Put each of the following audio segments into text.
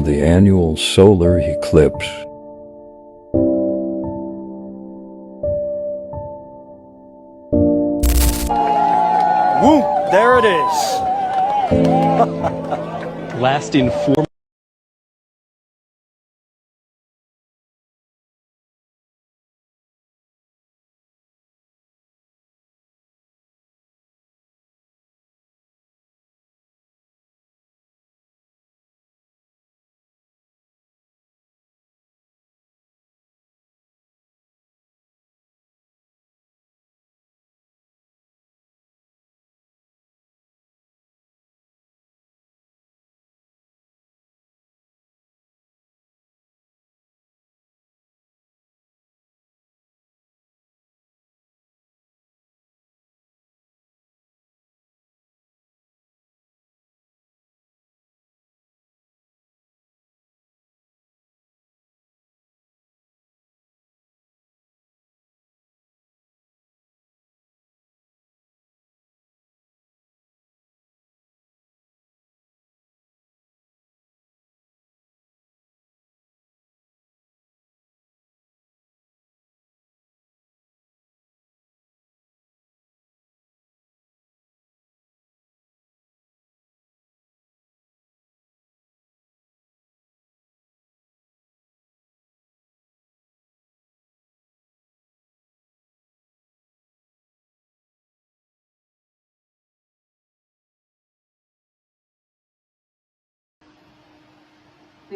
The annual solar eclipse. Woo! There it is. Lasting 4The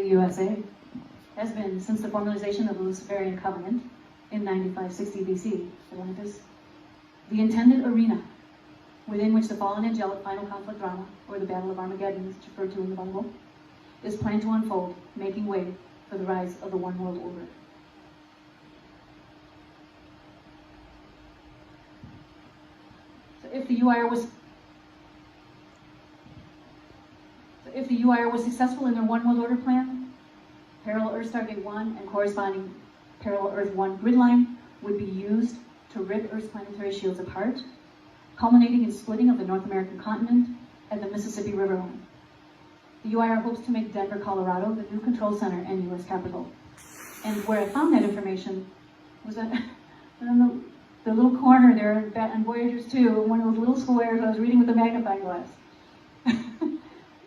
USA has been since the formalization of the Luciferian covenant in 9560 BC, Atlantis, the intended arena within which the fallen angelic final conflict drama, or the Battle of Armageddon, is referred to in the Bible, is planned to unfold, making way for the rise of the One World Order. So if the UIR was successful in their One World Order plan, parallel Earth Stargate 1 and corresponding parallel Earth 1 grid line would be used to rip Earth's planetary shields apart, culminating in splitting of the North American continent and the Mississippi River line. The UIR hopes to make Denver, Colorado, the new control center and U.S. capital. And where I found that information was at the little corner there on Voyagers 2, one of those little squares I was reading with a magnifying glass.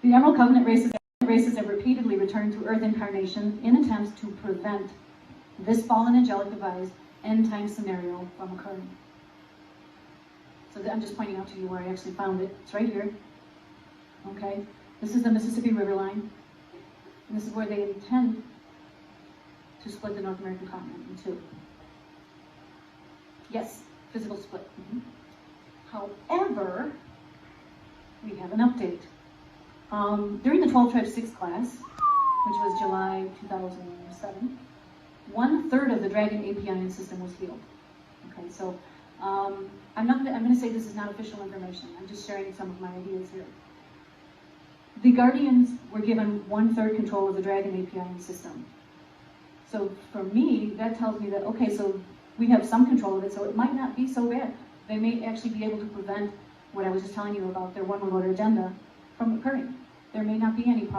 The Emerald Covenant races have repeatedly returned to Earth incarnation in attempts to prevent this fallen angelic devised end-time scenario from occurring. So I'm just pointing out to you where I actually found it. It's right here. Okay, this is the Mississippi River line, and this is where they intend to split the North American continent in two. Yes, physical split. However, we have an update. During the 12 Tribe 6 class, which was July 2007, 1/3 of the Dragon API system was healed. Okay, so I'm going to say this is not official information. I'm just sharing some of my ideas here. The Guardians were given 1/3 control of the Dragon API system. So for me, that tells me that, okay, so we have some control of it, so it might not be so bad. They may actually be able to prevent what I was just telling you about their One World Order agenda from occurring. There may not be any problem.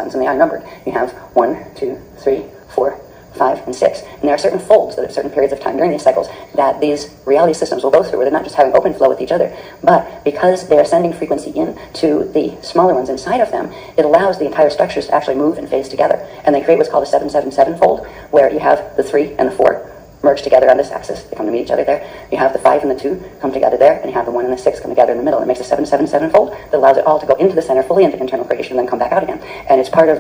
suns, and they are numbered. You have 1, 2, 3, 4, 5, and 6. And there are certain folds that at certain periods of time during these cycles that these reality systems will go through, where they're not just having open flow with each other, but because they're sending frequency in to the smaller ones inside of them, it allows the entire structures to actually move and phase together. And they create what's called a 777 fold, where you have the 3 and the 4 merge together on this axis. They come to meet each other there. You have the 5 and the 2 come together there, and you have the 1 and the 6 come together in the middle. It makes a 777 fold that allows it all to go into the center, fully into internal creation, and then come back out again. And it's part of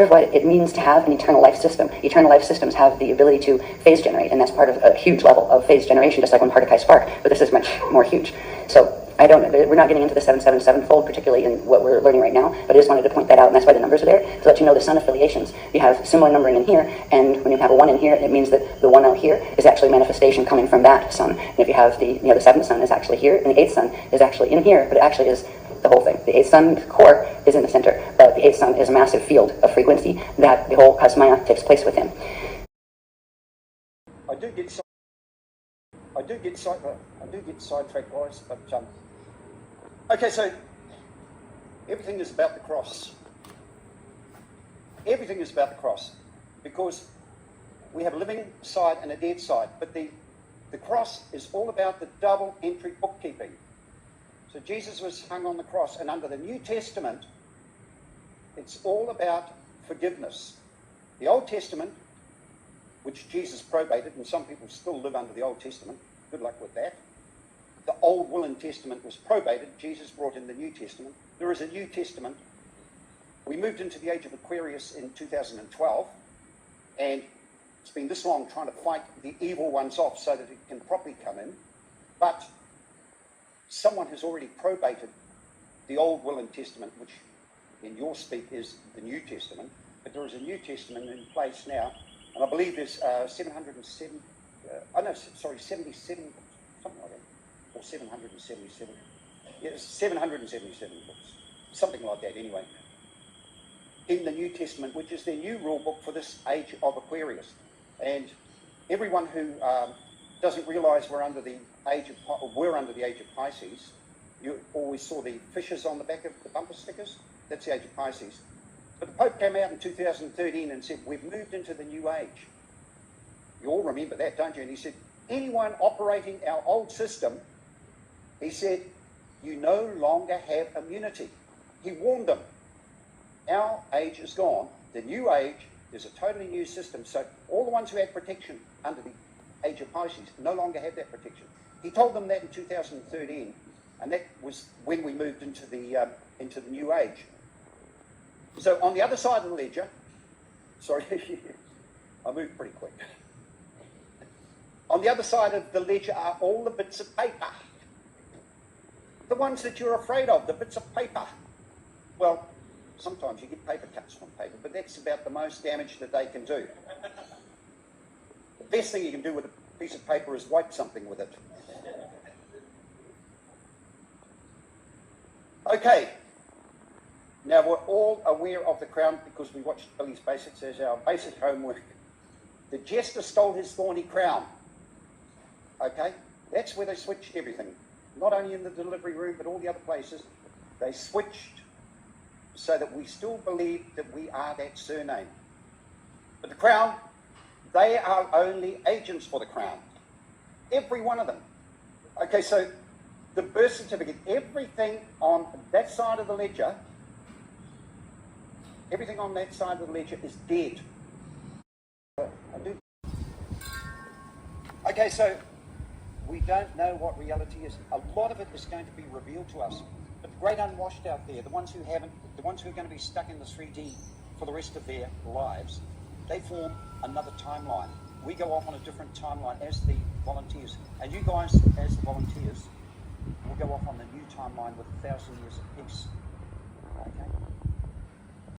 what it means to have an eternal life system. Eternal life systems have the ability to phase generate, and that's part of a huge level of phase generation, just like when Partakai spark, but this is much more huge. So we're not getting into the 777 fold, particularly in what we're learning right now, but I just wanted to point that out, and that's why the numbers are there, to let you know the sun affiliations. You have similar numbering in here, and when you have a 1 in here, it means that the 1 out here is actually manifestation coming from that sun. And if you have the 7th sun is actually here, and the 8th sun is actually in here, but it actually is the whole thing. The 8th sun core is in the center, but the 8th sun is a massive field of frequency that the whole cosmaya takes place within. I do get sidetracked, guys, but okay, so everything is about the cross. Everything is about the cross, because we have a living side and a dead side, but the cross is all about the double entry bookkeeping. So Jesus was hung on the cross, and under the New Testament, it's all about forgiveness. The Old Testament, which Jesus probated, and some people still live under the Old Testament, good luck with that. The Old Will and Testament was probated. Jesus brought in the New Testament. There is a New Testament. We moved into the age of Aquarius in 2012, and it's been this long trying to fight the evil ones off so that it can properly come in. But someone has already probated the Old Will and Testament, which in your speak is the New Testament. But there is a New Testament in place now, and I believe there's 77, something like that. Or 777. Yes, 777 books. Something like that, anyway. In the New Testament, which is their new rule book for this age of Aquarius. And everyone who doesn't realise we're under the age of Pisces, you always saw the fishes on the back of the bumper stickers. That's the age of Pisces. But the Pope came out in 2013 and said, we've moved into the new age. You all remember that, don't you? And he said, anyone operating our old system, he said, you no longer have immunity. He warned them. Our age is gone. The new age is a totally new system. So all the ones who had protection under the age of Pisces no longer have that protection. He told them that in 2013, and that was when we moved into the new age. So on the other side of the ledger, sorry, I moved pretty quick. On the other side of the ledger are all the bits of paper. The ones that you're afraid of, the bits of paper. Well, sometimes you get paper cuts from paper, but that's about the most damage that they can do. The best thing you can do with a piece of paper is wipe something with it. Okay. Now, we're all aware of the crown because we watched Billy's Basics as our basic homework. The jester stole his thorny crown. Okay? That's where they switched everything. Not only in the delivery room, but all the other places. They switched so that we still believe that we are that surname. But the crown, they are only agents for the crown. Every one of them. Okay, so the birth certificate, everything on that side of the ledger, everything on that side of the ledger is dead. Okay, so we don't know what reality is. A lot of it is going to be revealed to us. But the great unwashed out there, the ones who haven't, the ones who are going to be stuck in the 3D for the rest of their lives, they form another timeline. We go off on a different timeline as the volunteers. And you guys, as the volunteers, will go off on the new timeline with 1,000 years of peace. Okay?